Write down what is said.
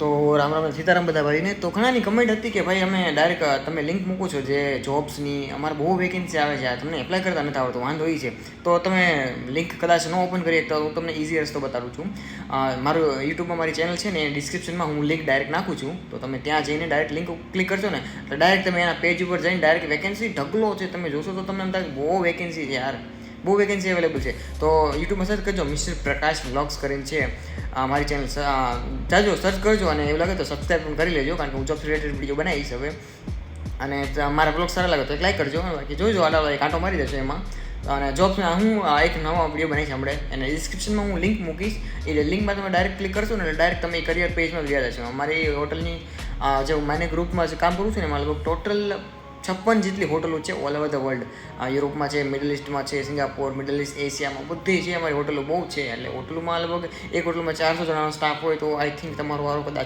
તો રામ રામ સીતારામ બધા ભાઈને. તો ઘણાની કમેન્ટ હતી કે ભાઈ અમે ડાયરેક્ટ તમે લિંક મૂકો છો જે જોબ્સની, અમારે બહુ વેકેન્સી આવે છે, તમને એપ્લાય કરતા નથી આવડતું, વાંધો એ છે. તો તમે લિંક કદાચ ન ઓપન કરીએ તો હું તમને ઇઝી રસ્તો બતાવું છું. મારું યુટ્યુબમાં મારી ચેનલ છે ને એ ડિસ્ક્રિપ્શનમાં હું લિંક ડાયરેક્ટ નાખું છું. તો તમે ત્યાં જઈને ડાયરેક્ટ લિંક ક્લિક કરશો ને એટલે ડાયરેક્ટ તમે એના પેજ ઉપર જઈને ડાયરેક્ટ વેકેન્સી ઢગલો છે, તમે જોશો તો તમને એમ થાય બહુ વેકેન્સી છે યાર, બહુ વેકેન્સી અવેલેબલ છે. તો યુટ્યુબમાં સર્ચ કરજો મિસ્ટર પ્રકાશ વ્લોગ્સ કરીને છે મારી ચેનલ, જાજો સર્ચ કરજો અને એવું લાગે તો સબસ્ક્રાઈબ પણ કરી લેજો, કારણ કે હું જોબ રિલેટેડ વિડીયો બનાવીશ હવે. અને મારા બ્લોગ સારા લાગે તો એક લાઈક કરજો, બાકી જોઈજો આડા એક કાંટો મારી દેશો એમાં. અને જોબ્સના હું એક નવો વિડીયો બનાવીશ હમણાં, અને ડિસ્ક્રિપ્શનમાં હું લિંક મૂકીશ. એ લિંકમાં તમે ડાયરેક્ટ ક્લિક કરશો ને એટલે ડાયરેક્ટ તમે કરિયર પેજમાં જ ગયા જશો. અમારી હોટલની જે મને ગ્રુપમાં જે કામ કરું છું ને એમાં લગભગ ટોટલ 56 જેટલી હોટલો છે ઓલ ઓવર ધ વર્લ્ડ. યુરોપમાં છે, મિડલ ઇસ્ટમાં છે, સિંગાપોર, મિડલ ઇસ્ટ, એશિયામાં બધી છે અમારી હોટલો બહુ છે. એટલે હોટલોમાં લગભગ એક હોટલમાં 400 જણાનો સ્ટાફ હોય તો આઈ થિંક તમારો વારો કદાચ